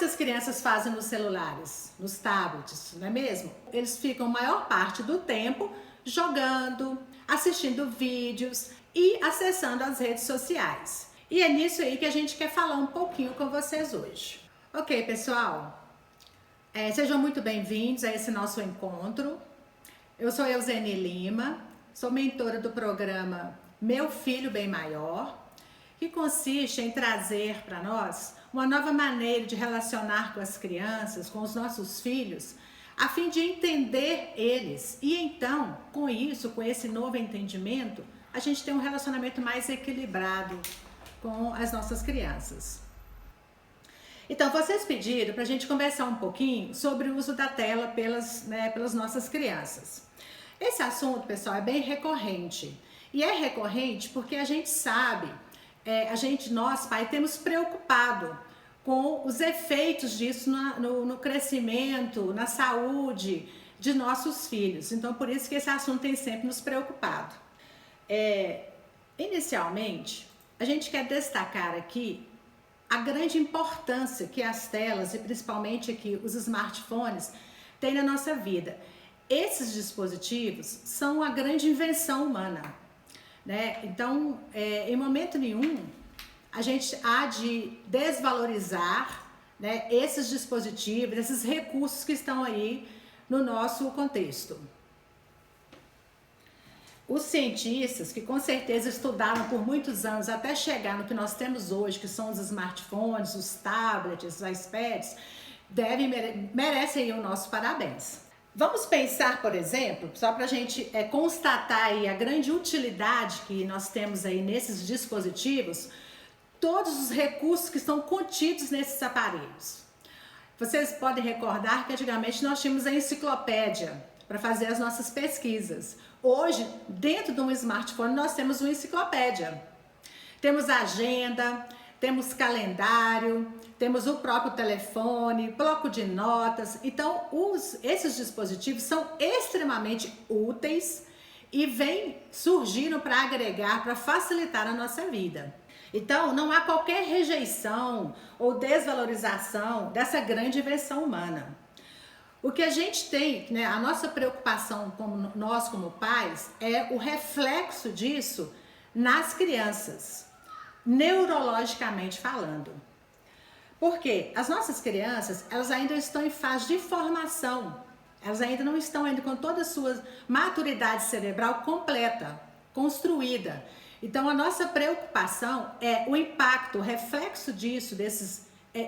mais as crianças fazem nos celulares, nos tablets, não é mesmo? Eles ficam a maior parte do tempo jogando, assistindo vídeos e acessando as redes sociais. E é nisso aí que a gente quer falar um pouquinho com vocês hoje. Ok, pessoal? Sejam muito bem-vindos a esse nosso encontro. Eu sou Euseni Lima, sou mentora do programa Meu Filho Bem Maior, que consiste em trazer para nós uma nova maneira de relacionar com as crianças, com os nossos filhos, a fim de entender eles. E então, com isso, com esse novo entendimento, a gente tem um relacionamento mais equilibrado com as nossas crianças. Então, vocês pediram para a gente conversar um pouquinho sobre o uso da tela pelas nossas crianças. Esse assunto, pessoal, é bem recorrente. E é recorrente porque a gente sabe, nós, pai, temos preocupado com os efeitos disso no crescimento, na saúde de nossos filhos. Então, por isso que esse assunto tem sempre nos preocupado. Inicialmente, a gente quer destacar aqui a grande importância que as telas, e principalmente aqui os smartphones, têm na nossa vida. Esses dispositivos são a grande invenção humana, né? Então, em momento nenhum, a gente há de desvalorizar, né, esses dispositivos, esses recursos que estão aí no nosso contexto. Os cientistas, que com certeza estudaram por muitos anos até chegar no que nós temos hoje, que são os smartphones, os tablets, os iPads, merecem aí o nosso parabéns. Vamos pensar, por exemplo, só para a gente constatar aí a grande utilidade que nós temos aí nesses dispositivos, todos os recursos que estão contidos nesses aparelhos. Vocês podem recordar que antigamente nós tínhamos a enciclopédia para fazer as nossas pesquisas. Hoje, dentro de um smartphone, nós temos uma enciclopédia. Temos agenda, temos calendário, temos o próprio telefone, bloco de notas. Então, esses dispositivos são extremamente úteis e vêm surgindo para agregar, para facilitar a nossa vida. Então, não há qualquer rejeição ou desvalorização dessa grande invenção humana. O que a gente tem, né, a nossa preocupação nós como pais é o reflexo disso nas crianças, neurologicamente falando. Porque as nossas crianças, elas ainda estão em fase de formação, elas ainda não estão ainda com toda a sua maturidade cerebral completa, construída. Então a nossa preocupação é o impacto, o reflexo disso,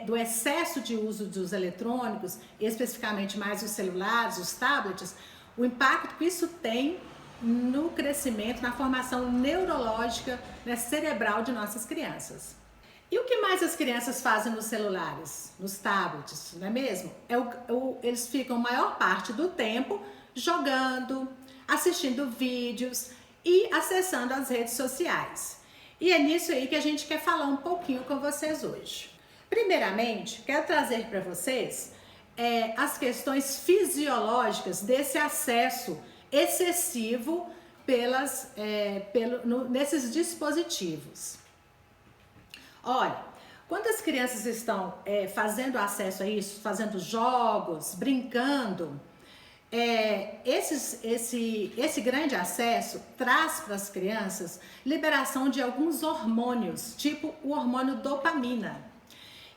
do excesso de uso dos eletrônicos, especificamente mais os celulares, os tablets, o impacto que isso tem no crescimento, na formação neurológica, né, cerebral de nossas crianças. E o que mais as crianças fazem nos celulares, nos tablets, não é mesmo? Eles ficam a maior parte do tempo jogando, assistindo vídeos e acessando as redes sociais. E é nisso aí que a gente quer falar um pouquinho com vocês hoje. Primeiramente, quero trazer para vocês as questões fisiológicas desse acesso excessivo nesses dispositivos. Olha, quando as crianças estão fazendo acesso a isso, fazendo jogos, brincando, esse grande acesso traz para as crianças liberação de alguns hormônios, tipo o hormônio dopamina.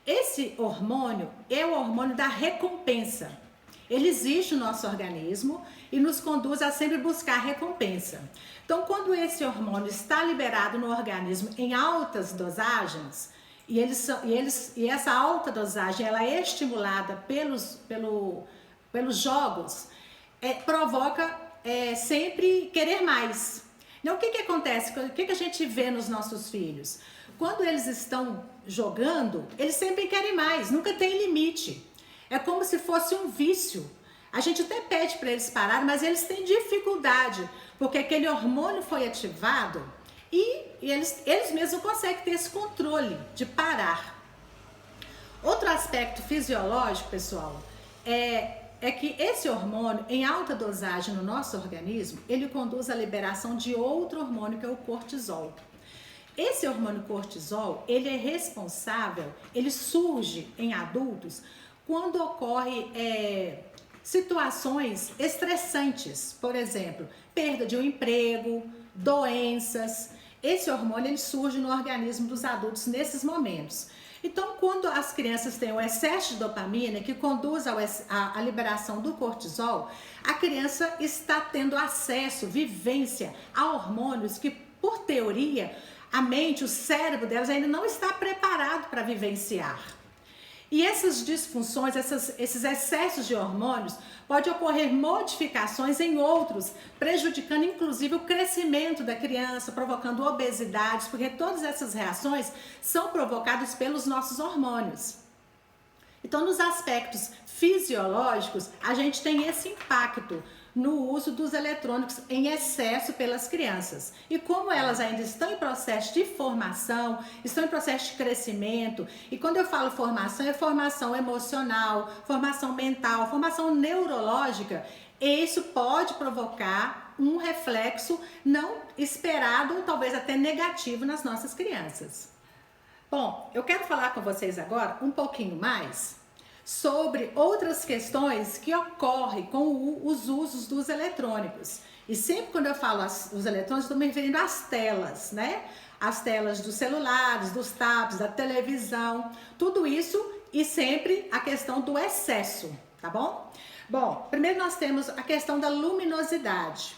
Esse hormônio é o hormônio da recompensa. Ele existe no nosso organismo e nos conduz a sempre buscar recompensa. Então, quando esse hormônio está liberado no organismo em altas dosagens, e essa alta dosagem ela é estimulada pelos jogos, provoca sempre querer mais. Então, o que acontece? O que a gente vê nos nossos filhos? Quando eles estão jogando, eles sempre querem mais, nunca tem limite. É como se fosse um vício. A gente até pede para eles pararem, mas eles têm dificuldade, porque aquele hormônio foi ativado e eles mesmos conseguem ter esse controle de parar. Outro aspecto fisiológico, pessoal, é que esse hormônio, em alta dosagem no nosso organismo, ele conduz à liberação de outro hormônio, que é o cortisol. Esse hormônio cortisol, ele é responsável, ele surge em adultos quando ocorre situações estressantes, por exemplo, perda de um emprego, doenças. Esse hormônio ele surge no organismo dos adultos nesses momentos. Então, quando as crianças têm um excesso de dopamina que conduz à liberação do cortisol, a criança está tendo acesso, vivência a hormônios que, por teoria, a mente, o cérebro delas ainda não está preparado para vivenciar. E essas disfunções, esses excessos de hormônios, pode ocorrer modificações em outros, prejudicando inclusive o crescimento da criança, provocando obesidades, porque todas essas reações são provocadas pelos nossos hormônios. Então, nos aspectos fisiológicos, a gente tem esse impacto no uso dos eletrônicos em excesso pelas crianças. E como elas ainda estão em processo de formação, estão em processo de crescimento, e quando eu falo formação, é formação emocional, formação mental, formação neurológica, isso pode provocar um reflexo não esperado, ou talvez até negativo nas nossas crianças. Bom, eu quero falar com vocês agora um pouquinho mais sobre outras questões que ocorrem com os usos dos eletrônicos. E sempre quando eu falo os eletrônicos, estou me referindo às telas, né? As telas dos celulares, dos tablets, da televisão, tudo isso, e sempre a questão do excesso, tá bom? Bom, primeiro nós temos a questão da luminosidade.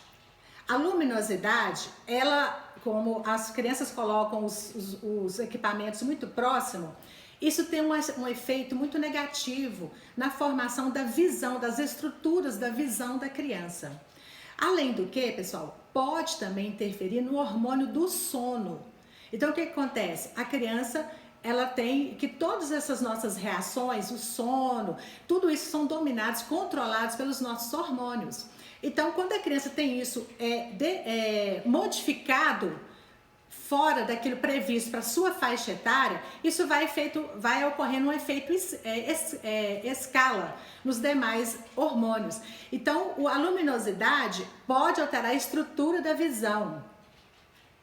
A luminosidade, ela, como as crianças colocam os equipamentos muito próximo, isso tem um efeito muito negativo na formação da visão, das estruturas da visão da criança. Além do que, pessoal, pode também interferir no hormônio do sono. Então, o que acontece? A criança, ela tem que todas essas nossas reações, o sono, tudo isso são dominados, controlados pelos nossos hormônios. Então, quando a criança tem isso modificado, fora daquilo previsto para sua faixa etária, isso vai ocorrendo um efeito escala nos demais hormônios. Então, a luminosidade pode alterar a estrutura da visão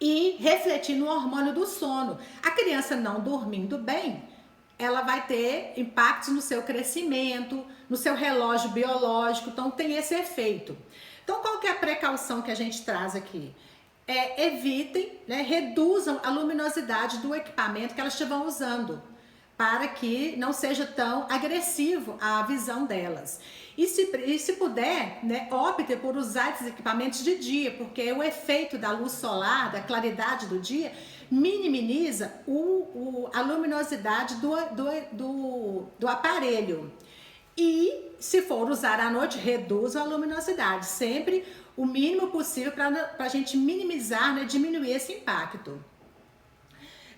e refletir no hormônio do sono. A criança não dormindo bem, ela vai ter impactos no seu crescimento, no seu relógio biológico, então tem esse efeito. Então, qual que é a precaução que a gente traz aqui? Evitem, né, reduzam a luminosidade do equipamento que elas estiverem usando, para que não seja tão agressivo a visão delas. E se puder, né, opte por usar esses equipamentos de dia, porque o efeito da luz solar, da claridade do dia, minimiza a luminosidade do aparelho. E se for usar à noite, reduza a luminosidade, sempre o mínimo possível para a gente minimizar, né, diminuir esse impacto.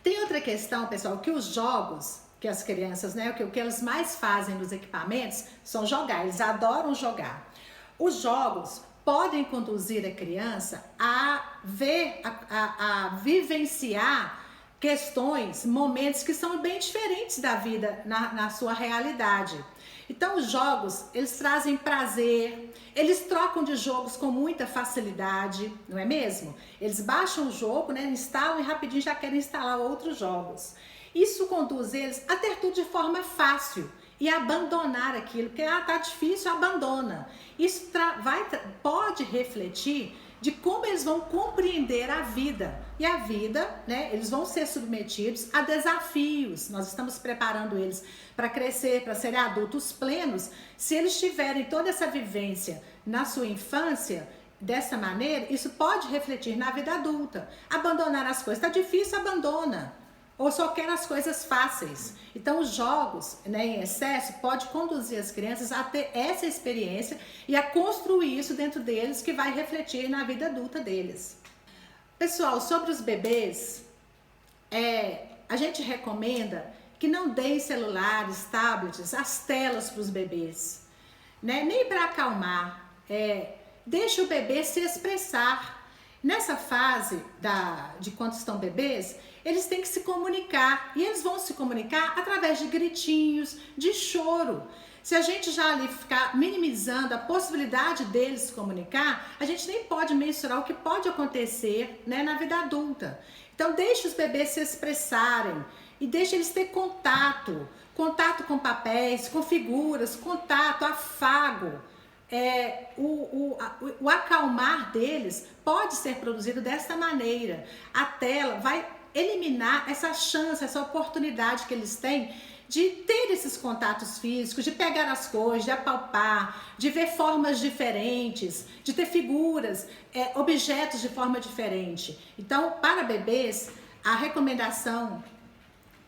Tem outra questão, pessoal, que os jogos que as crianças, né, o que elas mais fazem nos equipamentos são jogar, eles adoram jogar. Os jogos podem conduzir a criança a ver, a vivenciar questões, momentos que são bem diferentes da vida na sua realidade. Então, os jogos, eles trazem prazer, eles trocam de jogos com muita facilidade, não é mesmo? Eles baixam o jogo, né, instalam e rapidinho já querem instalar outros jogos. Isso conduz eles a ter tudo de forma fácil e abandonar aquilo, porque tá difícil, abandona. Isso pode refletir de como eles vão compreender a vida. E a vida, né, eles vão ser submetidos a desafios. Nós estamos preparando eles para crescer, para serem adultos plenos. Se eles tiverem toda essa vivência na sua infância, dessa maneira, isso pode refletir na vida adulta. Abandonar as coisas, tá difícil, abandona. Ou só quer as coisas fáceis. Então, os jogos, né, em excesso pode conduzir as crianças a ter essa experiência e a construir isso dentro deles, que vai refletir na vida adulta deles. Pessoal, sobre os bebês, a gente recomenda que não deem celulares, tablets, as telas para os bebês, né? Nem para acalmar. Deixa o bebê se expressar. Nessa fase de quando estão bebês, eles têm que se comunicar, e eles vão se comunicar através de gritinhos, de choro. Se a gente já ali ficar minimizando a possibilidade deles se comunicar, a gente nem pode mensurar o que pode acontecer, né, na vida adulta. Então deixe os bebês se expressarem e deixe eles ter contato com papéis, com figuras, contato, afago. O acalmar deles pode ser produzido dessa maneira. A tela vai eliminar essa chance, essa oportunidade que eles têm de ter esses contatos físicos, de pegar as coisas, de apalpar, de ver formas diferentes, de ter figuras, objetos de forma diferente. Então, para bebês, a recomendação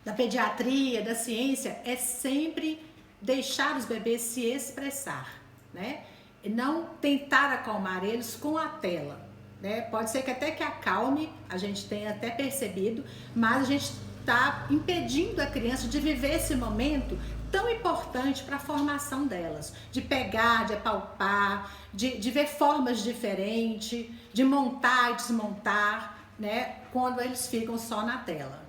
da pediatria, da ciência, é sempre deixar os bebês se expressar, né? E não tentar acalmar eles com a tela, né? Pode ser que até que acalme, a gente tenha até percebido, mas a gente está impedindo a criança de viver esse momento tão importante para a formação delas, de pegar, de apalpar, de ver formas diferentes, de montar e desmontar, né? Quando eles ficam só na tela.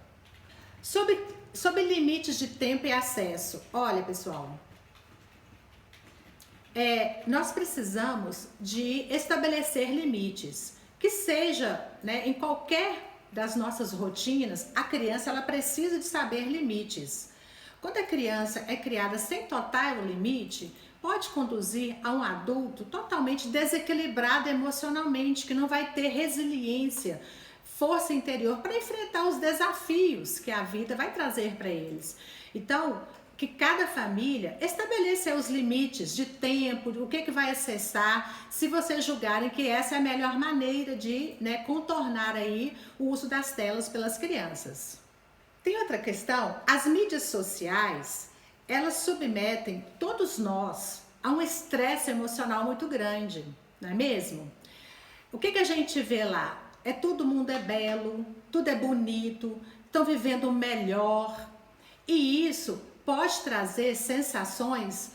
Sobre limites de tempo e acesso. Olha, pessoal, nós precisamos de estabelecer limites, que seja, né, em qualquer das nossas rotinas, a criança ela precisa de saber limites. Quando a criança é criada sem total limite, pode conduzir a um adulto totalmente desequilibrado emocionalmente, que não vai ter resiliência, força interior para enfrentar os desafios que a vida vai trazer para eles. Então, que cada família estabeleça os limites de tempo, o que vai acessar, se vocês julgarem que essa é a melhor maneira de, né, contornar aí o uso das telas pelas crianças. Tem outra questão, as mídias sociais, elas submetem todos nós a um estresse emocional muito grande, não é mesmo? O que a gente vê lá? Todo mundo é belo, tudo é bonito, estão vivendo o melhor. E isso pode trazer sensações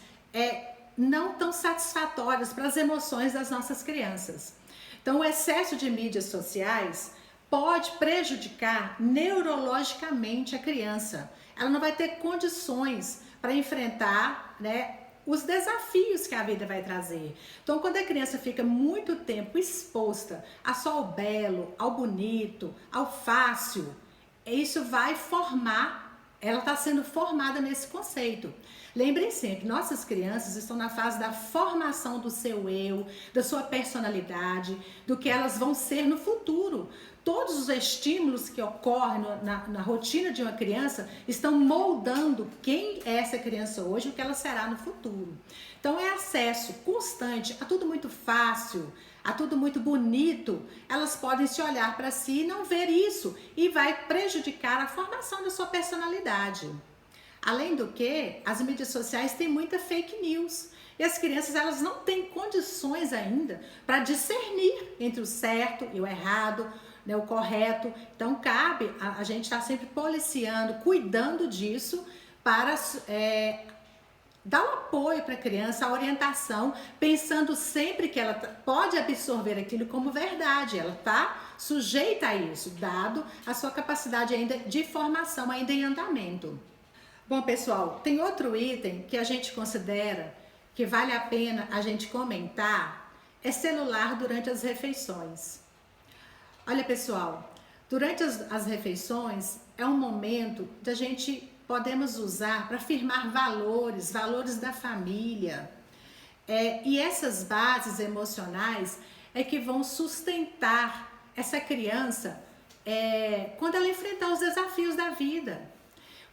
não tão satisfatórias para as emoções das nossas crianças. Então, o excesso de mídias sociais pode prejudicar neurologicamente a criança. Ela não vai ter condições para enfrentar, né, os desafios que a vida vai trazer. Então, quando a criança fica muito tempo exposta a só ao belo, ao bonito, ao fácil, isso vai formar, ela está sendo formada nesse conceito. Lembrem sempre, nossas crianças estão na fase da formação do seu eu, da sua personalidade, do que elas vão ser no futuro. Todos os estímulos que ocorrem na rotina de uma criança estão moldando quem é essa criança hoje e o que ela será no futuro. Então é acesso constante a tudo muito fácil, a tudo muito bonito. Elas podem se olhar para si e não ver isso e vai prejudicar a formação da sua personalidade. Além do que, as mídias sociais têm muita fake news. E as crianças, elas não têm condições ainda para discernir entre o certo e o errado, né, o correto. Então, cabe a gente estar sempre policiando, cuidando disso para dar o apoio para a criança, a orientação, pensando sempre que ela pode absorver aquilo como verdade. Ela está sujeita a isso, dado a sua capacidade ainda de formação, ainda em andamento. Bom, pessoal, tem outro item que a gente considera que vale a pena a gente comentar, é celular durante as refeições. Olha, pessoal, durante as refeições é um momento que a gente podemos usar para firmar valores da família. E essas bases emocionais é que vão sustentar essa criança quando ela enfrentar os desafios da vida.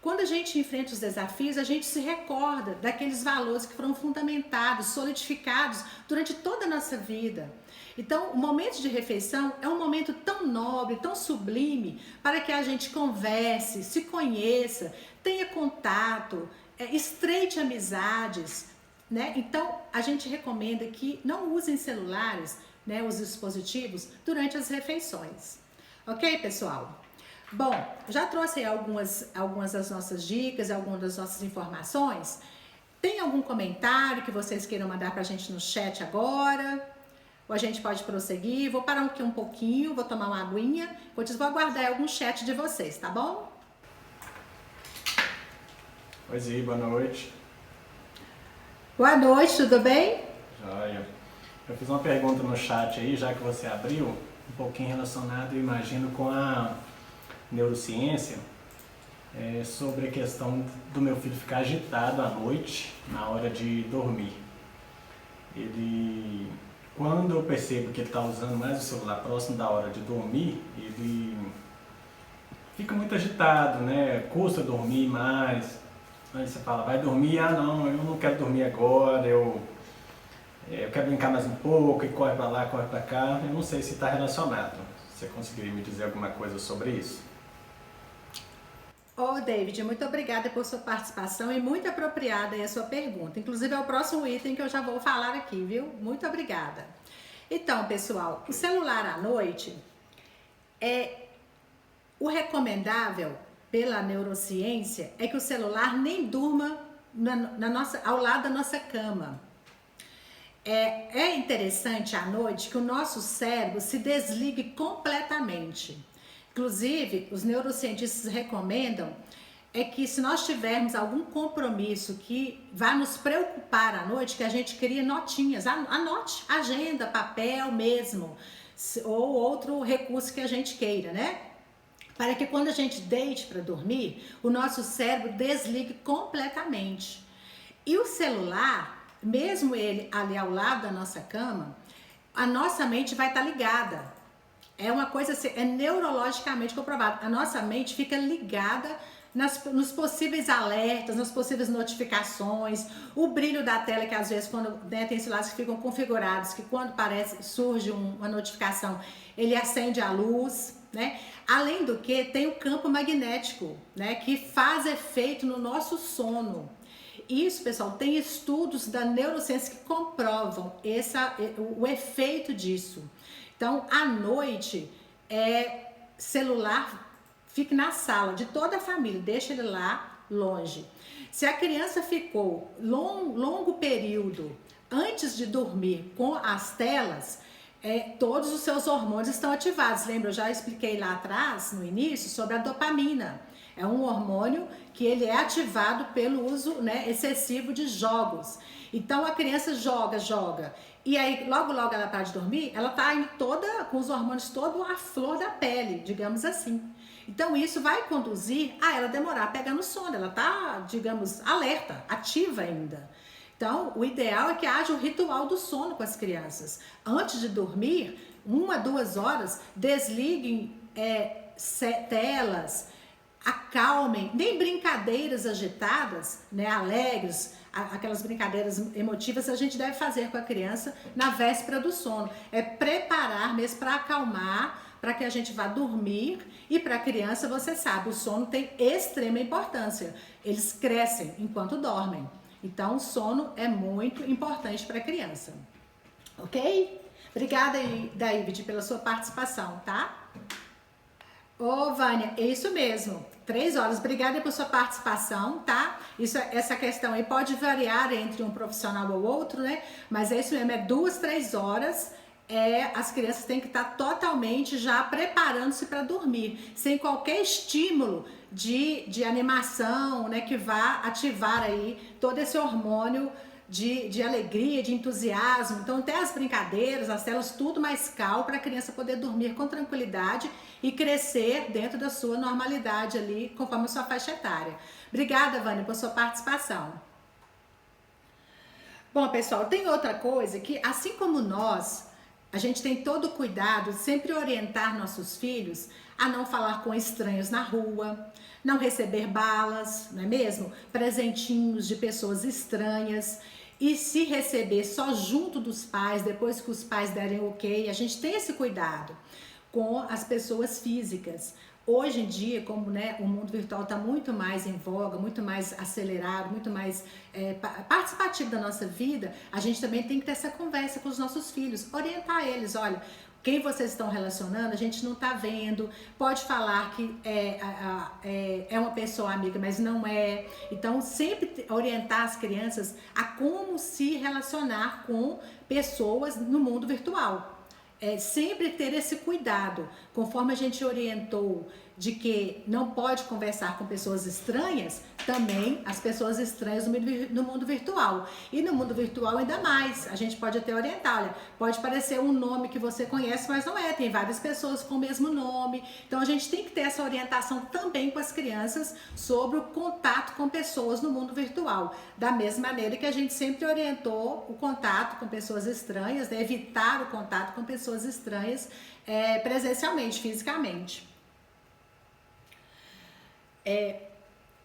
Quando a gente enfrenta os desafios, a gente se recorda daqueles valores que foram fundamentados, solidificados durante toda a nossa vida. Então, o momento de refeição é um momento tão nobre, tão sublime, para que a gente converse, se conheça, tenha contato, estreite amizades, né? Então, a gente recomenda que não usem celulares, né, os dispositivos, durante as refeições. Ok, pessoal? Bom, já trouxe aí algumas das nossas dicas, algumas das nossas informações. Tem algum comentário que vocês queiram mandar pra gente no chat agora? Ou a gente pode prosseguir? Vou parar aqui um pouquinho, vou tomar uma aguinha, enquanto isso vou aguardar algum chat de vocês, tá bom? Oi, Zi, boa noite. Boa noite, tudo bem? Joia. Eu fiz uma pergunta no chat aí, já que você abriu, um pouquinho relacionado, eu imagino, com neurociência sobre a questão do meu filho ficar agitado à noite, na hora de dormir. Quando eu percebo que ele está usando mais o celular próximo da hora de dormir, ele fica muito agitado, né? Custa dormir mais. Aí você fala, vai dormir? Ah, não, eu não quero dormir agora, eu quero brincar mais um pouco, e corre para lá, corre para cá. Eu não sei se está relacionado. Você conseguiria me dizer alguma coisa sobre isso? Ô, David, muito obrigada por sua participação e muito apropriada aí a sua pergunta. Inclusive é o próximo item que eu já vou falar aqui, viu? Muito obrigada. Então, pessoal, o celular à noite o recomendável pela neurociência é que o celular nem durma ao lado da nossa cama. É interessante à noite que o nosso cérebro se desligue completamente. Inclusive, os neurocientistas recomendam que se nós tivermos algum compromisso que vai nos preocupar à noite, que a gente crie notinhas, anote, agenda, papel mesmo, ou outro recurso que a gente queira, né? Para que quando a gente deite para dormir, o nosso cérebro desligue completamente. E o celular, mesmo ele ali ao lado da nossa cama, a nossa mente vai estar ligada. É uma coisa assim, é neurologicamente comprovado. A nossa mente fica ligada nos possíveis alertas, nas possíveis notificações, o brilho da tela que às vezes quando tem celulares que ficam configurados, que quando surge uma notificação, ele acende a luz, né? Além do que tem o campo magnético, né, que faz efeito no nosso sono. Isso, pessoal, tem estudos da neurociência que comprovam o efeito disso. Então, à noite, celular fique na sala de toda a família, deixa ele lá longe. Se a criança ficou longo período antes de dormir com as telas, todos os seus hormônios estão ativados. Lembra, eu já expliquei lá atrás, no início, sobre a dopamina. É um hormônio que ele é ativado pelo uso, né, excessivo de jogos. Então a criança joga. E aí, logo ela para de dormir, ela tá indo toda, com os hormônios todo à flor da pele, digamos assim. Então isso vai conduzir a ela demorar a pegar no sono. Ela tá, digamos, alerta, ativa ainda. Então, o ideal é que haja o ritual do sono com as crianças. Antes de dormir, 1 a 2 horas, desliguem telas, acalmem, nem brincadeiras agitadas, né, alegres, aquelas brincadeiras emotivas a gente deve fazer com a criança na véspera do sono. É preparar mesmo para acalmar, para que a gente vá dormir. E para a criança, você sabe, o sono tem extrema importância. Eles crescem enquanto dormem. Então, o sono é muito importante para a criança. Ok? Obrigada, David, pela sua participação, tá? Ô, Vânia, é isso mesmo. 3 horas. Obrigada por sua participação, tá? Essa questão aí pode variar entre um profissional ou outro, né? Mas é isso mesmo, 2, 3 horas. As crianças têm que estar totalmente já preparando-se para dormir, sem qualquer estímulo de animação, né? Que vá ativar aí todo esse hormônio de alegria, de entusiasmo. Então, até as brincadeiras, as telas, tudo mais calmo para a criança poder dormir com tranquilidade e crescer dentro da sua normalidade ali, conforme a sua faixa etária. Obrigada, Vânia, por sua participação. Bom, pessoal, tem outra coisa que, assim como nós, a gente tem todo o cuidado de sempre orientar nossos filhos a não falar com estranhos na rua, não receber balas, não é mesmo? Presentinhos de pessoas estranhas. E se receber só junto dos pais, depois que os pais derem ok, a gente tem esse cuidado com as pessoas físicas. Hoje em dia, como, né, o mundo virtual está muito mais em voga, muito mais acelerado, muito mais participativo da nossa vida, a gente também tem que ter essa conversa com os nossos filhos, orientar eles, olha, quem vocês estão relacionando, a gente não está vendo, pode falar que é uma pessoa amiga, mas não é. Então, sempre orientar as crianças a como se relacionar com pessoas no mundo virtual. Sempre ter esse cuidado, conforme a gente orientou de que não pode conversar com pessoas estranhas, também as pessoas estranhas no mundo virtual. E no mundo virtual ainda mais, a gente pode até orientar, olha, pode parecer um nome que você conhece, mas não é, tem várias pessoas com o mesmo nome. Então a gente tem que ter essa orientação também com as crianças sobre o contato com pessoas no mundo virtual. Da mesma maneira que a gente sempre orientou o contato com pessoas estranhas, né? Evitar o contato com pessoas estranhas presencialmente, fisicamente.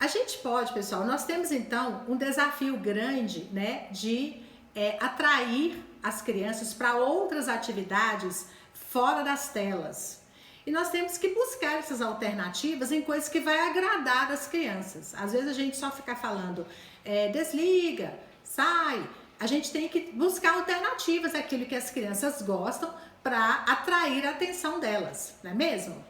A gente pode, pessoal, nós temos então um desafio grande, né, de atrair as crianças para outras atividades fora das telas. E nós temos que buscar essas alternativas em coisas que vai agradar as crianças. Às vezes a gente só fica falando, desliga, sai. A gente tem que buscar alternativas àquilo que as crianças gostam para atrair a atenção delas, não é mesmo?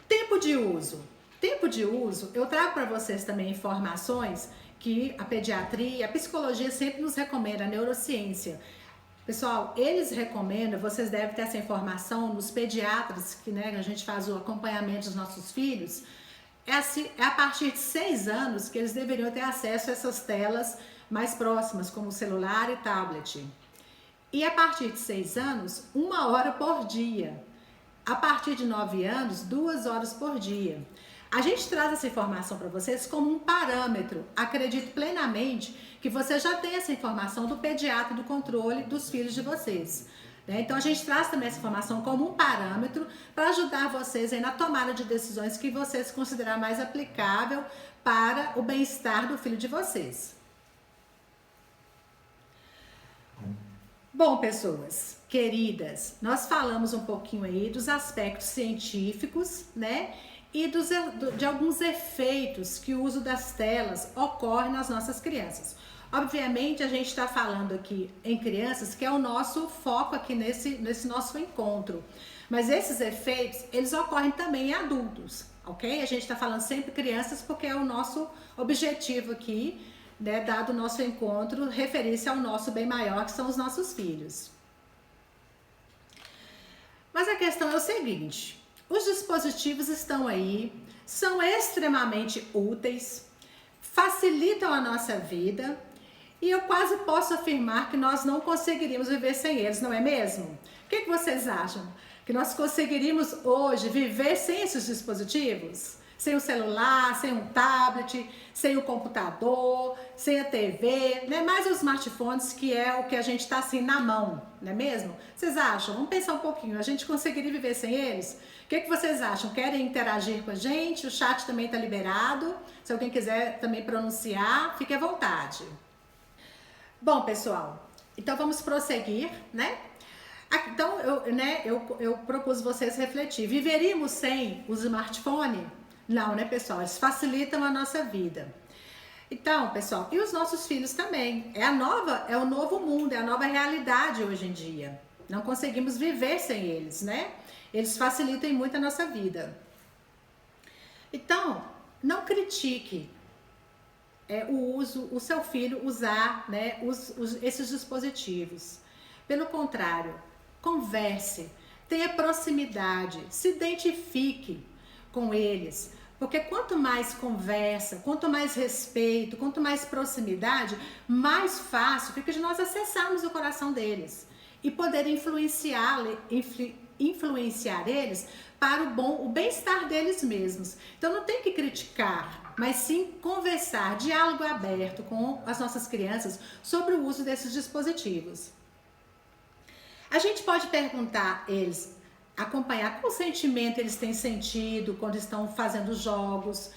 Tempo de uso. Tempo de uso, eu trago para vocês também informações que a pediatria, a psicologia sempre nos recomenda, a neurociência. Pessoal, eles recomendam, vocês devem ter essa informação nos pediatras, que né, a gente faz o acompanhamento dos nossos filhos, é a partir de 6 anos que eles deveriam ter acesso a essas telas mais próximas, como celular e tablet. E a partir de 6 anos, 1 hora por dia. A partir de 9 anos, 2 horas por dia. A gente traz essa informação para vocês como um parâmetro. Acredito plenamente que você já tem essa informação do pediatra do controle dos filhos de vocês. Né? Então a gente traz também essa informação como um parâmetro para ajudar vocês aí na tomada de decisões que vocês considerar mais aplicável para o bem-estar do filho de vocês. Bom, pessoas queridas, nós falamos um pouquinho aí dos aspectos científicos, né? E de alguns efeitos que o uso das telas ocorre nas nossas crianças. Obviamente, a gente está falando aqui em crianças, que é o nosso foco aqui nesse nosso encontro. Mas esses efeitos, eles ocorrem também em adultos, ok? A gente está falando sempre crianças porque é o nosso objetivo aqui, né, dado o nosso encontro, referir-se ao nosso bem maior, que são os nossos filhos. Mas a questão é o seguinte, os dispositivos estão aí, são extremamente úteis, facilitam a nossa vida e eu quase posso afirmar que nós não conseguiríamos viver sem eles, não é mesmo? O que vocês acham? Que nós conseguiríamos hoje viver sem esses dispositivos? Sem o celular, sem um tablet, sem o computador, sem a TV, né? Mais os smartphones, que é o que a gente está assim na mão, não é mesmo? Vocês acham? Vamos pensar um pouquinho, a gente conseguiria viver sem eles? O que vocês acham? Querem interagir com a gente? O chat também está liberado. Se alguém quiser também pronunciar, fique à vontade. Bom, pessoal, então vamos prosseguir, né? Então, eu propus vocês refletir. Viveríamos sem o smartphone? Não, né, pessoal? Eles facilitam a nossa vida. Então, pessoal, e os nossos filhos também. É o novo mundo, é a nova realidade hoje em dia. Não conseguimos viver sem eles, né? Eles facilitam muito a nossa vida. Então, não critique o seu filho usar, né, esses dispositivos. Pelo contrário, converse, tenha proximidade, se identifique com eles. Porque quanto mais conversa, quanto mais respeito, quanto mais proximidade, mais fácil fica de nós acessarmos o coração deles e poder influenciar eles para o bem-estar deles mesmos. Então não tem que criticar, mas sim conversar, diálogo aberto com as nossas crianças sobre o uso desses dispositivos. A gente pode perguntar eles, acompanhar qual sentimento eles têm sentido quando estão fazendo jogos.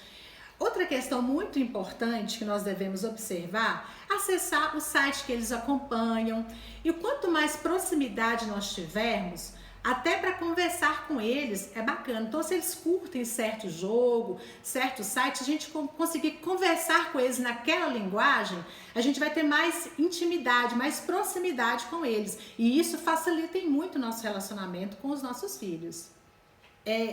Outra questão muito importante que nós devemos observar, acessar o site que eles acompanham. E quanto mais proximidade nós tivermos, até para conversar com eles é bacana. Então, se eles curtem certo jogo, certo site, a gente conseguir conversar com eles naquela linguagem, a gente vai ter mais intimidade, mais proximidade com eles. E isso facilita muito o nosso relacionamento com os nossos filhos.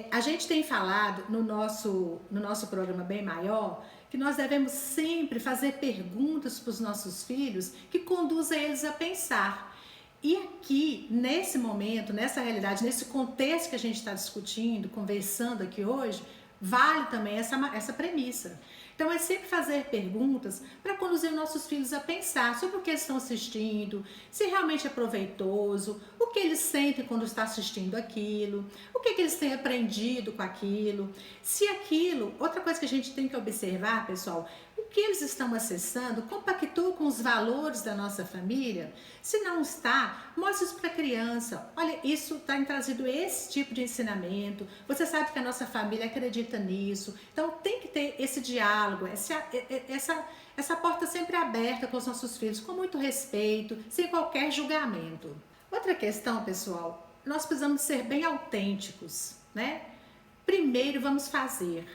A gente tem falado no nosso programa Bem Maior que nós devemos sempre fazer perguntas para os nossos filhos que conduzem eles a pensar. E aqui, nesse momento, nessa realidade, nesse contexto que a gente está discutindo, conversando aqui hoje, vale também essa premissa. Então é sempre fazer perguntas para conduzir nossos filhos a pensar sobre o que eles estão assistindo, se realmente é proveitoso, o que eles sentem quando está assistindo aquilo, o que eles têm aprendido com aquilo, se aquilo, outra coisa que a gente tem que observar, pessoal, o que eles estão acessando compactua com os valores da nossa família. Se não está, mostre isso para a criança. Olha, isso está trazido esse tipo de ensinamento. Você sabe que a nossa família acredita nisso. Então tem que ter esse diálogo, essa porta sempre aberta com os nossos filhos, com muito respeito, sem qualquer julgamento. Outra questão, pessoal, nós precisamos ser bem autênticos, né? Primeiro vamos fazer.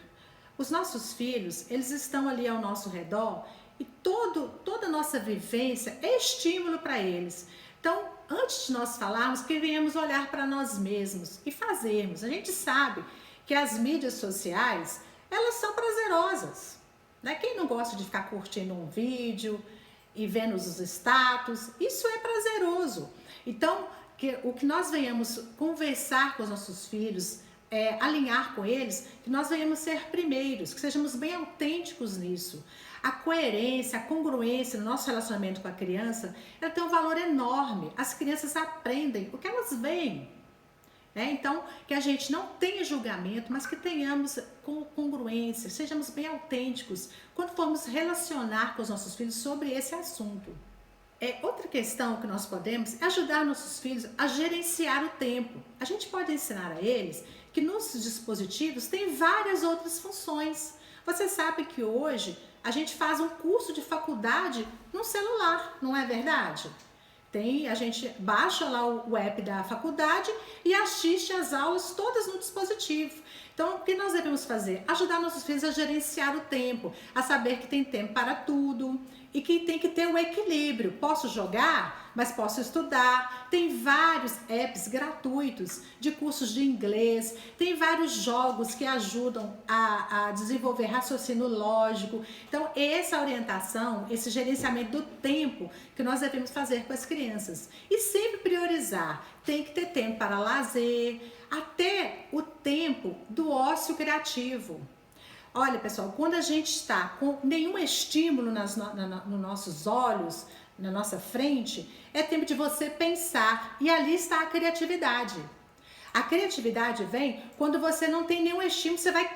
Os nossos filhos, eles estão ali ao nosso redor e toda a nossa vivência é estímulo para eles. Então, antes de nós falarmos, que venhamos olhar para nós mesmos e fazermos. A gente sabe que as mídias sociais, elas são prazerosas, né? Quem não gosta de ficar curtindo um vídeo e vendo os status, isso é prazeroso. Então, o que nós venhamos conversar com os nossos filhos, alinhar com eles, que nós venhamos ser primeiros, que sejamos bem autênticos nisso. A coerência, a congruência no nosso relacionamento com a criança, ela tem um valor enorme. As crianças aprendem o que elas veem. Então, que a gente não tenha julgamento, mas que tenhamos congruência, sejamos bem autênticos quando formos relacionar com os nossos filhos sobre esse assunto. Outra questão que nós podemos é ajudar nossos filhos a gerenciar o tempo. A gente pode ensinar a eles que nos dispositivos tem várias outras funções. Você sabe que hoje a gente faz um curso de faculdade no celular, não é verdade? A gente baixa lá o app da faculdade e assiste as aulas todas no dispositivo. Então, o que nós devemos fazer? Ajudar nossos filhos a gerenciar o tempo, a saber que tem tempo para tudo e que tem que ter um equilíbrio. Posso jogar, mas posso estudar. Tem vários apps gratuitos de cursos de inglês, tem vários jogos que ajudam a desenvolver raciocínio lógico. Então, essa orientação, esse gerenciamento do tempo que nós devemos fazer com as crianças. E sempre priorizar. Tem que ter tempo para lazer, até o tempo do ócio criativo. Olha, pessoal, quando a gente está com nenhum estímulo nos nossos olhos, na nossa frente, é tempo de você pensar. E ali está a criatividade. A criatividade vem quando você não tem nenhum estímulo, você vai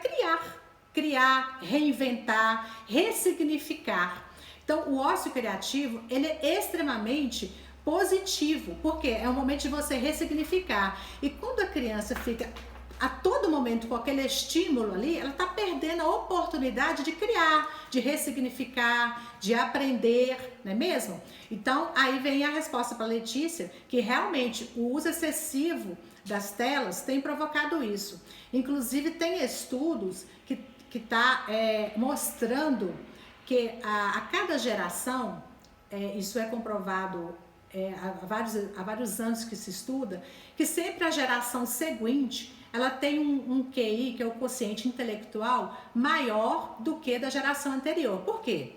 criar, reinventar, ressignificar. Então, o ócio criativo, ele é extremamente positivo, porque é um momento de você ressignificar. E quando a criança fica a todo momento com aquele estímulo ali, ela está perdendo a oportunidade de criar, de ressignificar, de aprender, não é mesmo? Então, aí vem a resposta para a Letícia, que realmente o uso excessivo das telas tem provocado isso. Inclusive, tem estudos que está mostrando que a cada geração, isso é comprovado há vários anos que se estuda, que sempre a geração seguinte, ela tem um QI, que é o quociente intelectual, maior do que da geração anterior. Por quê?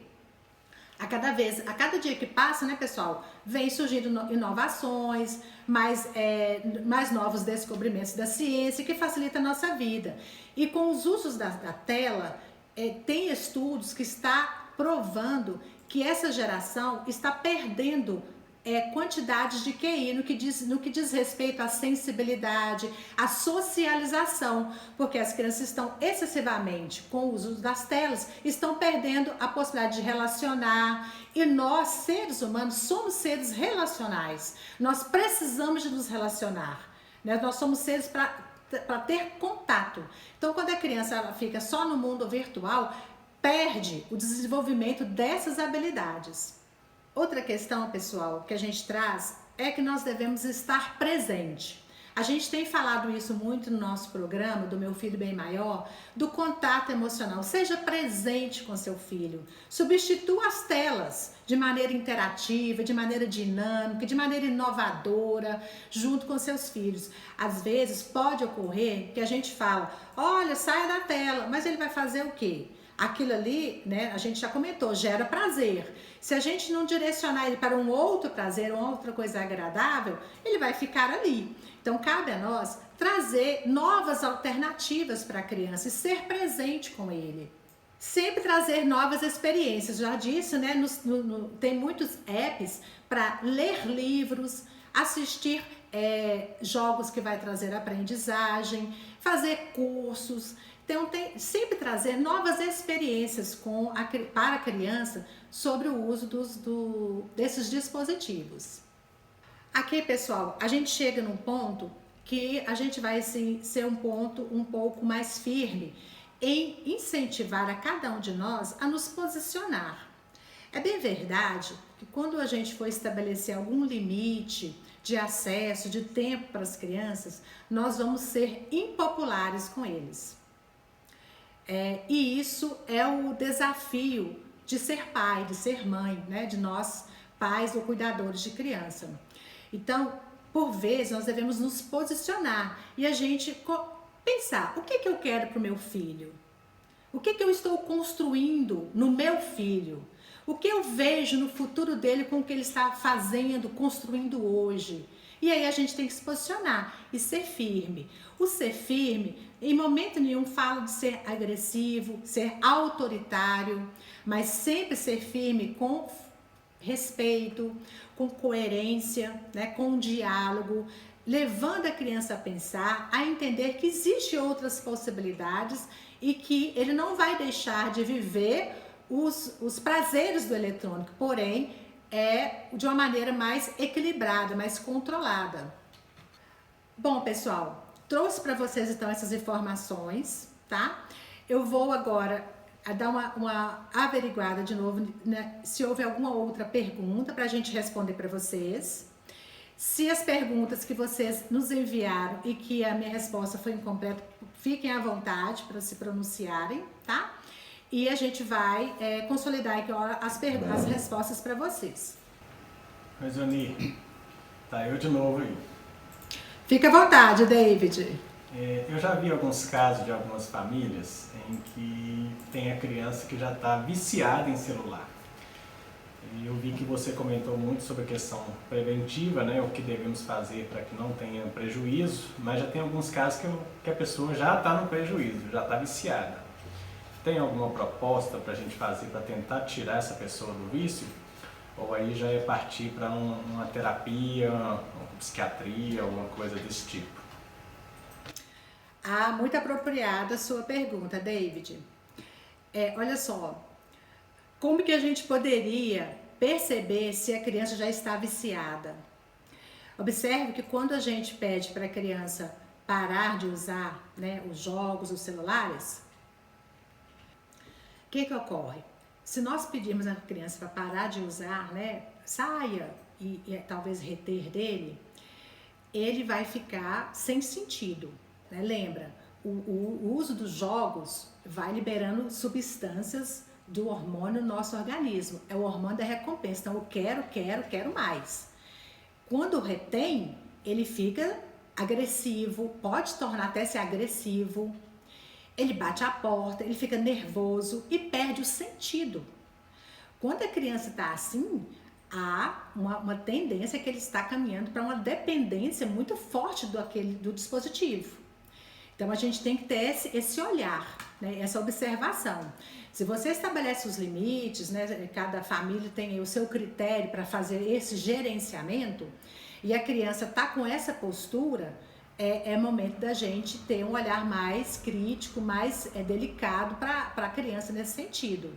A cada dia que passa, né, pessoal, vem surgindo inovações, mais novos descobrimentos da ciência que facilita a nossa vida. E com os usos da tela, tem estudos que está provando que essa geração está perdendo quantidades de QI no que diz respeito à sensibilidade, à socialização, porque as crianças estão excessivamente com o uso das telas, estão perdendo a possibilidade de relacionar, e nós, seres humanos, somos seres relacionais, nós precisamos de nos relacionar, né? Nós somos seres para ter contato. Então, quando a criança ela fica só no mundo virtual, perde o desenvolvimento dessas habilidades. Outra questão, pessoal, que a gente traz é que nós devemos estar presente. A gente tem falado isso muito no nosso programa, do Meu Filho Bem Maior, do contato emocional. Seja presente com seu filho. Substitua as telas de maneira interativa, de maneira dinâmica, de maneira inovadora, junto com seus filhos. Às vezes pode ocorrer que a gente fala, olha, saia da tela, mas ele vai fazer o quê? aquilo ali, né, a gente já comentou, gera prazer. Se a gente não direcionar ele para um outro prazer, uma outra coisa agradável, ele vai ficar ali. Então, cabe a nós trazer novas alternativas para a criança e ser presente com ele. Sempre trazer novas experiências. Já disse, né? Tem muitos apps para ler livros, assistir jogos que vai trazer aprendizagem, fazer cursos. Então, sempre trazer novas experiências para a criança sobre o uso desses dispositivos. Aqui, pessoal, a gente chega num ponto que a gente vai assim, ser um ponto um pouco mais firme em incentivar a cada um de nós a nos posicionar. É bem verdade que quando a gente for estabelecer algum limite de acesso, de tempo para as crianças, nós vamos ser impopulares com eles. E isso é o desafio de ser pai, de ser mãe, né? De nós, pais ou cuidadores de criança. Então, por vezes, nós devemos nos posicionar e a gente pensar, o que eu quero para o meu filho? O que eu estou construindo no meu filho? O que eu vejo no futuro dele com o que ele está fazendo, construindo hoje? E aí a gente tem que se posicionar e ser firme. O ser firme, em momento nenhum falo de ser agressivo, ser autoritário, mas sempre ser firme com respeito, com coerência, né, com diálogo, levando a criança a pensar, a entender que existem outras possibilidades e que ele não vai deixar de viver os prazeres do eletrônico, porém de uma maneira mais equilibrada, mais controlada. Bom, pessoal, trouxe para vocês então essas informações, tá? Eu vou agora dar uma averiguada de novo, né, se houve alguma outra pergunta para a gente responder para vocês. Se as perguntas que vocês nos enviaram e que a minha resposta foi incompleta, fiquem à vontade para se pronunciarem, tá? E a gente vai consolidar aqui as respostas para vocês. Mas, Oni, tá eu de novo aí. Fica à vontade, David. Eu já vi alguns casos de algumas famílias em que tem a criança que já está viciada em celular. E eu vi que você comentou muito sobre a questão preventiva, né, o que devemos fazer para que não tenha prejuízo, mas já tem alguns casos que a pessoa já está no prejuízo, já está viciada. Tem alguma proposta para a gente fazer para tentar tirar essa pessoa do vício? Ou aí já é partir para uma terapia, uma psiquiatria, alguma coisa desse tipo? Muito apropriada a sua pergunta, David. Olha só, como que a gente poderia perceber se a criança já está viciada? Observe que quando a gente pede para a criança parar de usar, né, os jogos, os celulares, o que ocorre? Se nós pedirmos à criança para parar de usar, né, saia e talvez reter dele, ele vai ficar sem sentido. Né? Lembra, o uso dos jogos vai liberando substâncias do hormônio no nosso organismo. É o hormônio da recompensa. Então, eu quero mais. Quando retém, ele fica agressivo, pode tornar até ser agressivo. Ele bate a porta, ele fica nervoso e perde o sentido. Quando a criança está assim, há uma tendência que ele está caminhando para uma dependência muito forte do dispositivo. Então, a gente tem que ter esse olhar, né, essa observação. Se você estabelece os limites, né, cada família tem o seu critério para fazer esse gerenciamento, e a criança está com essa postura, é momento da gente ter um olhar mais crítico, mais delicado para a criança nesse sentido.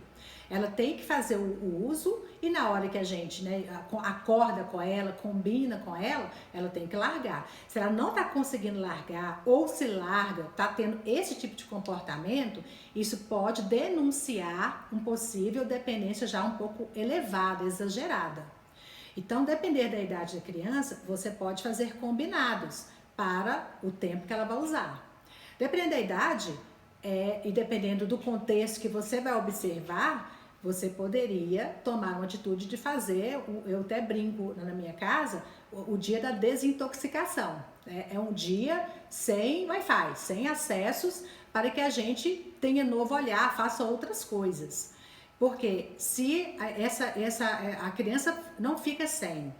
Ela tem que fazer o uso e na hora que a gente, né, acorda com ela, combina com ela, ela tem que largar. Se ela não está conseguindo largar ou se larga, está tendo esse tipo de comportamento, isso pode denunciar uma possível dependência já um pouco elevada, exagerada. Então, depender da idade da criança, você pode fazer combinados para o tempo que ela vai usar. Dependendo da idade e dependendo do contexto que você vai observar, você poderia tomar uma atitude de fazer, eu até brinco na minha casa, o dia da desintoxicação. É um dia sem Wi-Fi, sem acessos, para que a gente tenha novo olhar, faça outras coisas. Porque se a criança não fica sem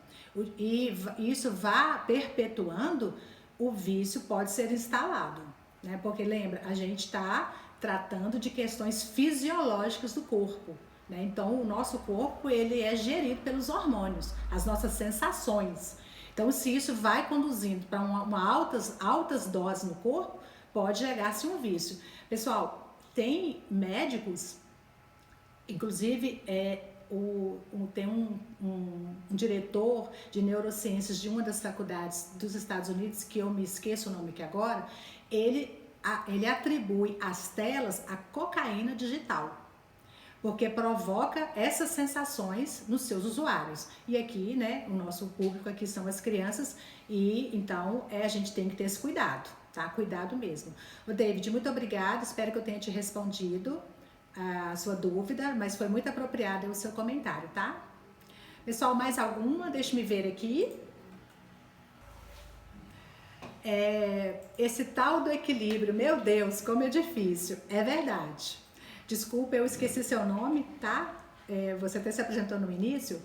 e isso vá perpetuando, o vício pode ser instalado, né? Porque lembra, a gente está tratando de questões fisiológicas do corpo, né? Então o nosso corpo ele é gerido pelos hormônios, as nossas sensações. Então se isso vai conduzindo para altas doses no corpo, pode chegar-se um vício. Pessoal, tem médicos, inclusive tem um diretor de neurociências de uma das faculdades dos Estados Unidos, que eu me esqueço o nome aqui agora, ele atribui as telas à cocaína digital, porque provoca essas sensações nos seus usuários. E aqui, né, o nosso público aqui são as crianças, e então a gente tem que ter esse cuidado, tá? Cuidado mesmo. O David, muito obrigada, espero que eu tenha te respondido a sua dúvida, mas foi muito apropriado o seu comentário, tá? Pessoal, mais alguma? Deixa eu me ver aqui. Esse tal do equilíbrio, meu Deus, como é difícil. É verdade. Desculpa, eu esqueci seu nome, tá? Você até se apresentou no início.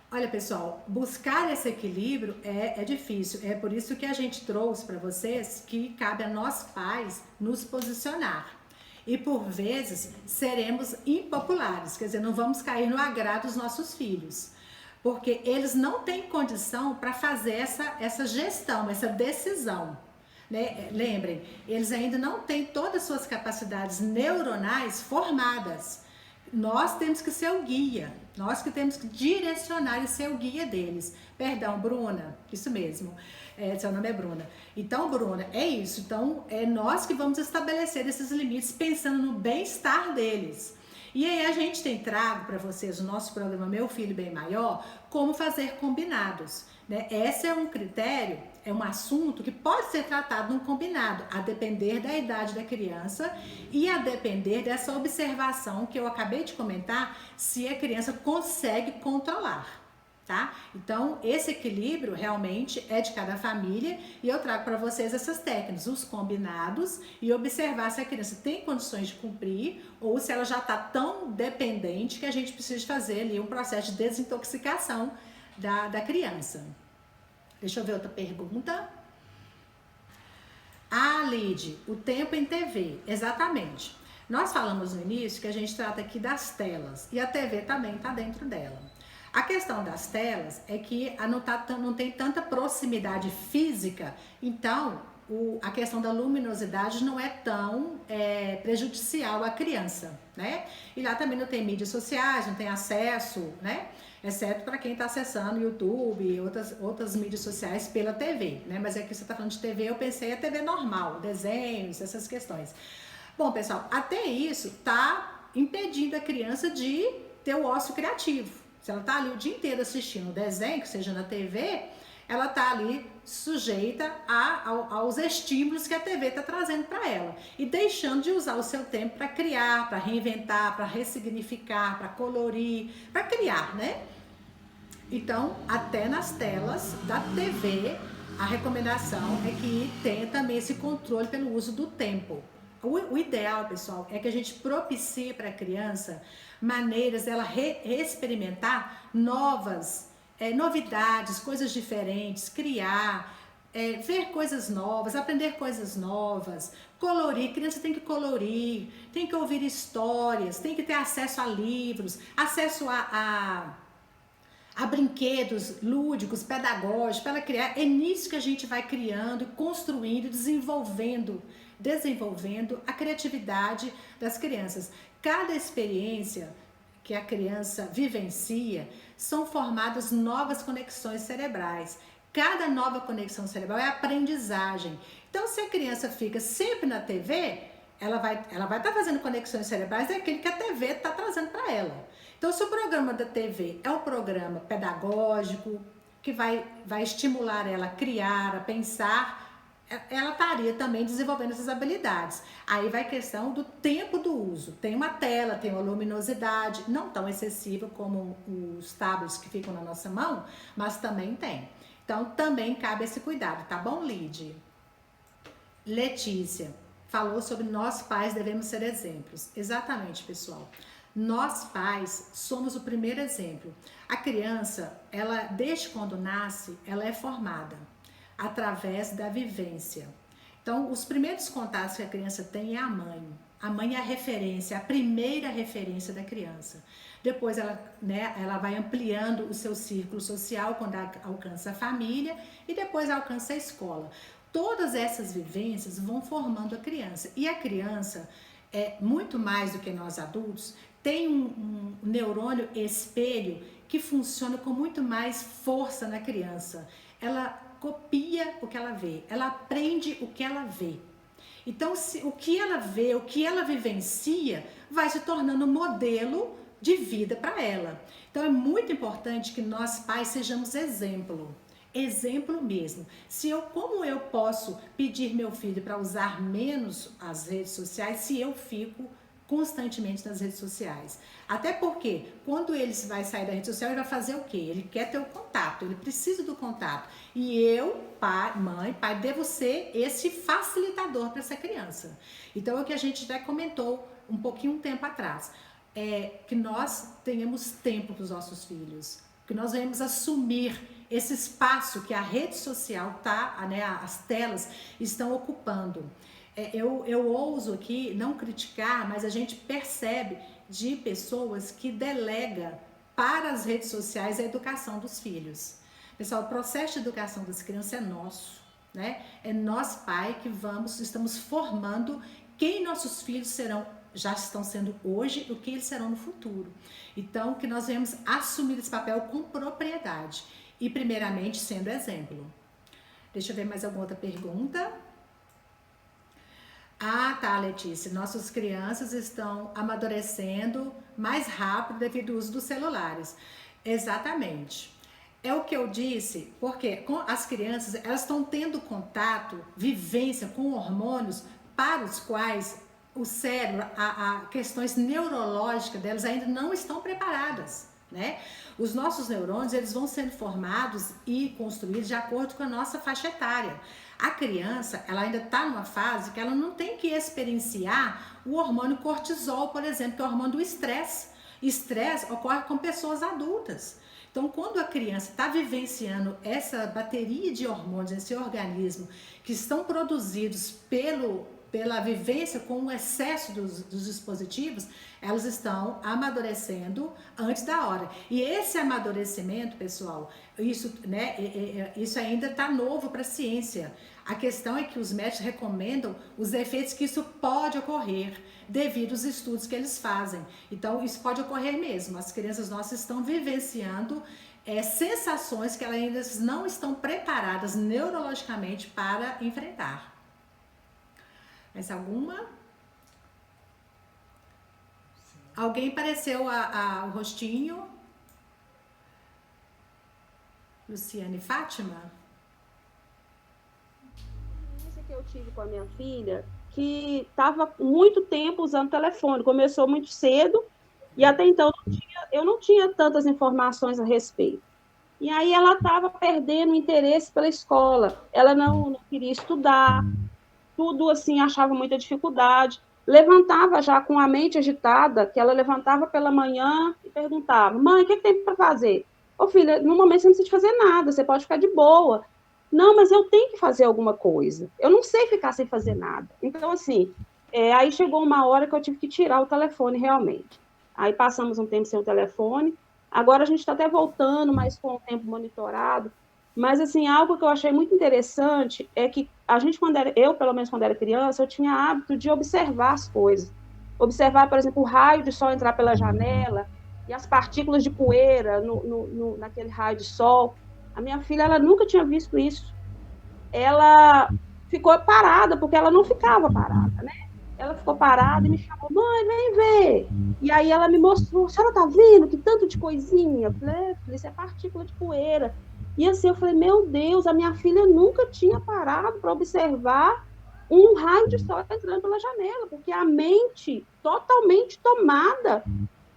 Olha, pessoal, buscar esse equilíbrio é difícil. É por isso que a gente trouxe para vocês que cabe a nós pais nos posicionar. E por vezes seremos impopulares, quer dizer, não vamos cair no agrado dos nossos filhos, porque eles não têm condição para fazer essa gestão, essa decisão, né? Lembrem, eles ainda não têm todas as suas capacidades neuronais formadas. Nós temos que ser o guia, nós que temos que direcionar e ser o guia deles. Perdão, Bruna, isso mesmo, seu nome é Bruna. Então, Bruna, é isso. Então, é nós que vamos estabelecer esses limites pensando no bem-estar deles. E aí a gente tem trago para vocês o nosso programa Meu Filho Bem Maior, como fazer combinados, né? Esse é um critério, é um assunto que pode ser tratado num combinado, a depender da idade da criança e a depender dessa observação que eu acabei de comentar, se a criança consegue controlar, tá? Então, esse equilíbrio realmente é de cada família e eu trago para vocês essas técnicas, os combinados, e observar se a criança tem condições de cumprir ou se ela já está tão dependente que a gente precisa fazer ali um processo de desintoxicação da criança. Deixa eu ver outra pergunta. Lid, o tempo em TV, exatamente. Nós falamos no início que a gente trata aqui das telas e a TV também está dentro dela. A questão das telas é que não tem tanta proximidade física, então a questão da luminosidade não é tão prejudicial à criança, né? E lá também não tem mídias sociais, não tem acesso, né? Exceto para quem está acessando YouTube e outras mídias sociais pela TV, né? Mas aqui você está falando de TV, eu pensei a TV normal, desenhos, essas questões. Bom, pessoal, até isso está impedindo a criança de ter o ócio criativo. Se ela está ali o dia inteiro assistindo um desenho, que seja na TV, ela está ali sujeita aos estímulos que a TV está trazendo para ela e deixando de usar o seu tempo para criar, para reinventar, para ressignificar, para colorir, para criar, né? Então, até nas telas da TV, a recomendação é que tenha também esse controle pelo uso do tempo. O ideal, pessoal, é que a gente propicie para a criança maneiras dela experimentar novidades, coisas diferentes, criar, ver coisas novas, aprender coisas novas, colorir. Criança tem que colorir, tem que ouvir histórias, tem que ter acesso a livros, acesso a brinquedos lúdicos, pedagógicos, para ela criar. É nisso que a gente vai criando, construindo, desenvolvendo a criatividade das crianças. Cada experiência que a criança vivencia são formadas novas conexões cerebrais. Cada nova conexão cerebral é aprendizagem. Então, se a criança fica sempre na TV, ela vai estar fazendo conexões cerebrais daquilo que a TV está trazendo para ela. Então, se o programa da TV é um programa pedagógico, que vai estimular ela a criar, a pensar, ela estaria também desenvolvendo essas habilidades. Aí vai a questão do tempo do uso. Tem uma tela, tem uma luminosidade, não tão excessiva como os tablets que ficam na nossa mão, mas também tem. Então, também cabe esse cuidado, tá bom, Lid? Letícia, falou sobre nós pais devemos ser exemplos. Exatamente, pessoal. Nós pais somos o primeiro exemplo. A criança, ela desde quando nasce, ela é formada através da vivência. Então, os primeiros contatos que a criança tem é a mãe. A mãe é a referência, a primeira referência da criança. Depois ela vai ampliando o seu círculo social quando alcança a família e depois alcança a escola. Todas essas vivências vão formando a criança. E a criança, muito mais do que nós adultos, tem um neurônio espelho que funciona com muito mais força na criança. Ela copia o que ela vê, ela aprende o que ela vê. Então, o que ela vê, o que ela vivencia, vai se tornando modelo de vida para ela. Então, é muito importante que nós pais sejamos exemplo. Exemplo mesmo. Como eu posso pedir meu filho para usar menos as redes sociais se eu fico constantemente nas redes sociais? Até porque quando ele vai sair da rede social, ele vai fazer o quê? Ele quer ter o contato, ele precisa do contato. E eu, pai, devo ser esse facilitador para essa criança. Então é o que a gente já comentou um tempo atrás. Que nós tenhamos tempo para os nossos filhos, que nós venhamos assumir esse espaço que a rede social as telas estão ocupando. Eu ouso aqui não criticar, mas a gente percebe de pessoas que delegam para as redes sociais a educação dos filhos. Pessoal, o processo de educação das crianças é nosso, né? É nós, pai, que estamos formando quem nossos filhos já estão sendo hoje, o que eles serão no futuro. Então, que nós venhamos assumir esse papel com propriedade e, primeiramente, sendo exemplo. Deixa eu ver mais alguma outra pergunta. Ah, tá, Letícia. Nossas crianças estão amadurecendo mais rápido devido ao uso dos celulares. Exatamente. É o que eu disse, porque as crianças, elas estão tendo contato, vivência com hormônios para os quais o cérebro, questões neurológicas delas ainda não estão preparadas, né? Os nossos neurônios, eles vão sendo formados e construídos de acordo com a nossa faixa etária. A criança, ela ainda está numa fase que ela não tem que experienciar o hormônio cortisol, por exemplo, que é o hormônio do estresse. Estresse ocorre com pessoas adultas. Então, quando a criança está vivenciando essa bateria de hormônios nesse organismo que estão produzidos pela vivência com o excesso dos dispositivos, elas estão amadurecendo antes da hora. E esse amadurecimento, pessoal, isso ainda está novo para a ciência. A questão é que os médicos recomendam os efeitos que isso pode ocorrer devido aos estudos que eles fazem. Então, isso pode ocorrer mesmo. As crianças nossas estão vivenciando sensações que elas ainda não estão preparadas neurologicamente para enfrentar. Mais alguma? Sim. Alguém pareceu o rostinho? Luciane Fátima? Isso que eu tive com a minha filha, que estava muito tempo usando telefone, começou muito cedo, e até então eu não tinha tantas informações a respeito. E aí ela estava perdendo o interesse pela escola, ela não queria estudar, tudo assim, achava muita dificuldade, levantava já com a mente agitada, que ela levantava pela manhã e perguntava: mãe, o que tem para fazer? Ô filha, no momento você não precisa fazer nada, você pode ficar de boa. Não, mas eu tenho que fazer alguma coisa, eu não sei ficar sem fazer nada. Então, assim, aí chegou uma hora que eu tive que tirar o telefone realmente. Aí passamos um tempo sem o telefone, agora a gente está até voltando, mas com o tempo monitorado. Mas, assim, algo que eu achei muito interessante é que a gente, pelo menos quando era criança, eu tinha hábito de observar as coisas. Observar, por exemplo, o raio de sol entrar pela janela e as partículas de poeira naquele raio de sol. A minha filha, ela nunca tinha visto isso. Ela ficou parada, porque ela não ficava parada, né? Ela ficou parada e me chamou: mãe, vem ver. E aí ela me mostrou: a senhora tá vendo que tanto de coisinha? Eu falei: isso é partícula de poeira. E assim, eu falei: meu Deus, a minha filha nunca tinha parado para observar um raio de sol entrando pela janela, porque a mente totalmente tomada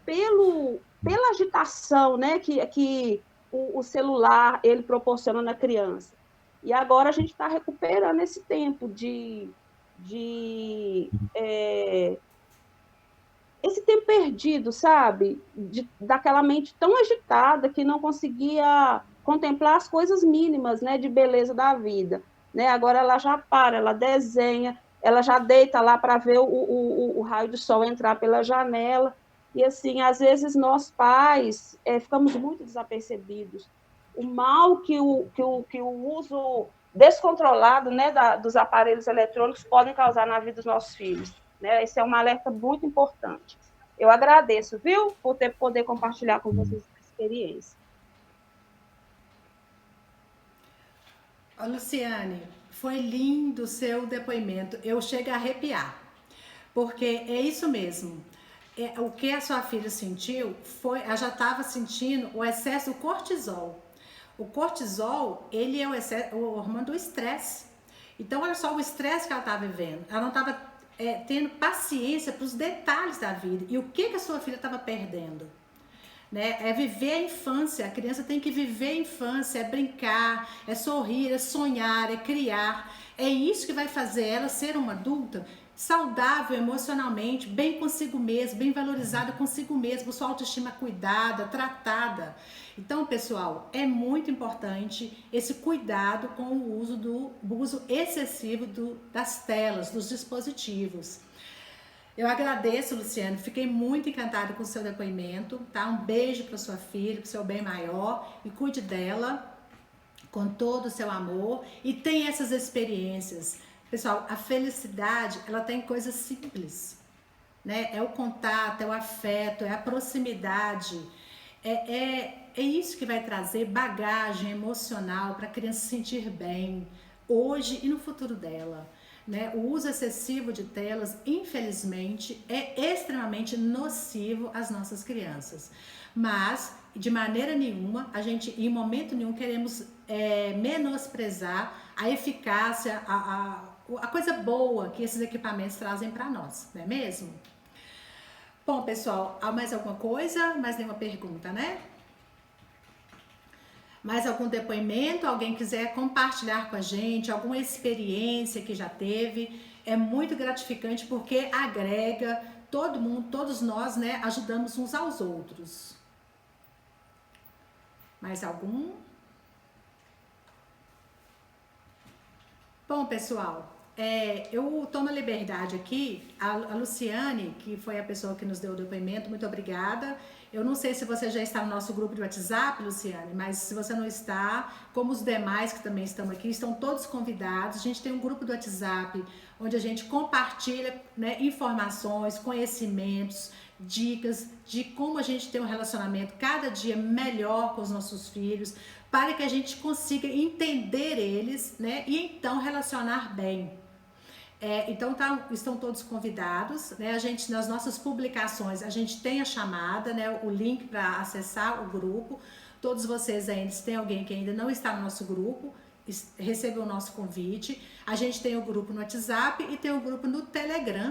pela agitação, né, que o celular ele proporciona na criança. E agora a gente está recuperando esse tempo de de esse tempo perdido, sabe? Daquela mente tão agitada que não conseguia contemplar as coisas mínimas, né, de beleza da vida. Né? Agora ela já para, ela desenha, ela já deita lá para ver o raio do sol entrar pela janela. E assim, às vezes nós pais ficamos muito desapercebidos. O mal que o uso descontrolado, né, dos aparelhos eletrônicos podem causar na vida dos nossos filhos. Né? Esse é um alerta muito importante. Eu agradeço, viu, por poder compartilhar com vocês essa experiência. Ô, Luciane, foi lindo o seu depoimento. Eu chego a arrepiar, porque é isso mesmo. O que a sua filha sentiu foi, ela já estava sentindo o excesso do cortisol. O cortisol, ele é o hormônio do estresse. Então, olha só o estresse que ela estava vivendo. Ela não estava tendo paciência para os detalhes da vida. E o que a sua filha estava perdendo? Né? É viver a infância. A criança tem que viver a infância, é brincar, é sorrir, é sonhar, é criar. É isso que vai fazer ela ser uma adulta saudável emocionalmente, bem consigo mesma, bem valorizada consigo mesma, sua autoestima cuidada, tratada. Então, pessoal, é muito importante esse cuidado com o uso excessivo das telas, dos dispositivos. Eu agradeço, Luciano, fiquei muito encantada com o seu depoimento, tá? Um beijo para sua filha, para o seu bem maior, e cuide dela com todo o seu amor e tenha essas experiências. Pessoal, a felicidade, ela tem coisas simples, né? É o contato, é o afeto, é a proximidade, é isso que vai trazer bagagem emocional para a criança se sentir bem, hoje e no futuro dela. Né? O uso excessivo de telas, infelizmente, é extremamente nocivo às nossas crianças. Mas, de maneira nenhuma, a gente, em momento nenhum, queremos menosprezar a eficácia, a coisa boa que esses equipamentos trazem para nós, não é mesmo? Bom, pessoal, há mais alguma coisa? Mais nenhuma pergunta, né? Mais algum depoimento? Alguém quiser compartilhar com a gente alguma experiência que já teve? É muito gratificante porque agrega todo mundo, todos nós, né? Ajudamos uns aos outros. Mais algum? Bom, pessoal, eu tomo a liberdade aqui, a Luciane, que foi a pessoa que nos deu o depoimento, muito obrigada. Eu não sei se você já está no nosso grupo de WhatsApp, Luciane, mas se você não está, como os demais que também estão aqui, estão todos convidados. A gente tem um grupo do WhatsApp onde a gente compartilha, né, informações, conhecimentos, dicas de como a gente tem um relacionamento cada dia melhor com os nossos filhos, para que a gente consiga entender eles, né, e então relacionar bem. Então estão todos convidados, né? A gente, nas nossas publicações, a gente tem a chamada, né? O link para acessar o grupo. Todos vocês ainda, se tem alguém que ainda não está no nosso grupo, recebeu o nosso convite. A gente tem o grupo no WhatsApp e tem o grupo no Telegram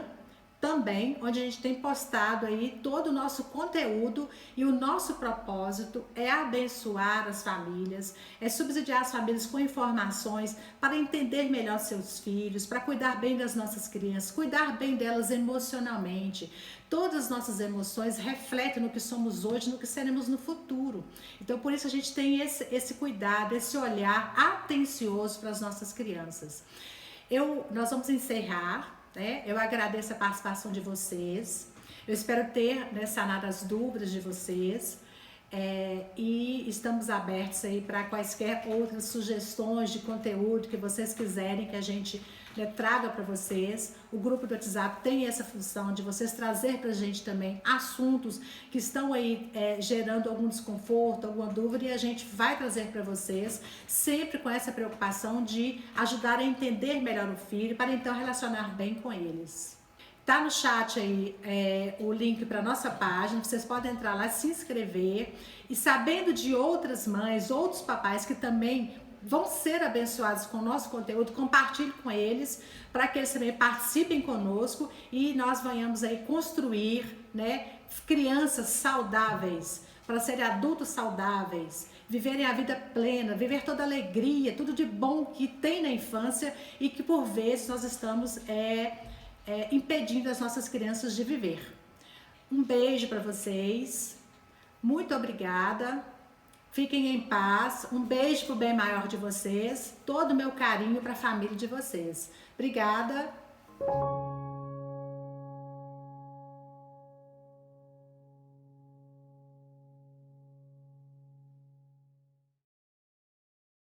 também, onde a gente tem postado aí todo o nosso conteúdo, e o nosso propósito é abençoar as famílias, é subsidiar as famílias com informações para entender melhor seus filhos, para cuidar bem das nossas crianças, cuidar bem delas emocionalmente. Todas as nossas emoções refletem no que somos hoje, no que seremos no futuro. Então, por isso a gente tem esse cuidado, esse olhar atencioso para as nossas crianças. Nós vamos encerrar. Eu agradeço a participação de vocês. Eu espero ter, né, sanado as dúvidas de vocês. E estamos abertos aí para quaisquer outras sugestões de conteúdo que vocês quiserem que a gente, né, traga para vocês. O grupo do WhatsApp tem essa função de vocês trazer para a gente também assuntos que estão aí gerando algum desconforto, alguma dúvida, e a gente vai trazer para vocês, sempre com essa preocupação de ajudar a entender melhor o filho, para então relacionar bem com eles. Tá no chat aí o link para nossa página, vocês podem entrar lá, se inscrever, e sabendo de outras mães, outros papais que também vão ser abençoados com o nosso conteúdo, compartilhe com eles, para que eles também participem conosco e nós venhamos aí construir, né, crianças saudáveis, para serem adultos saudáveis, viverem a vida plena, viver toda a alegria, tudo de bom que tem na infância e que por vezes nós estamos impedindo as nossas crianças de viver. Um beijo para vocês, muito obrigada, fiquem em paz, um beijo pro bem maior de vocês, todo o meu carinho para a família de vocês. Obrigada.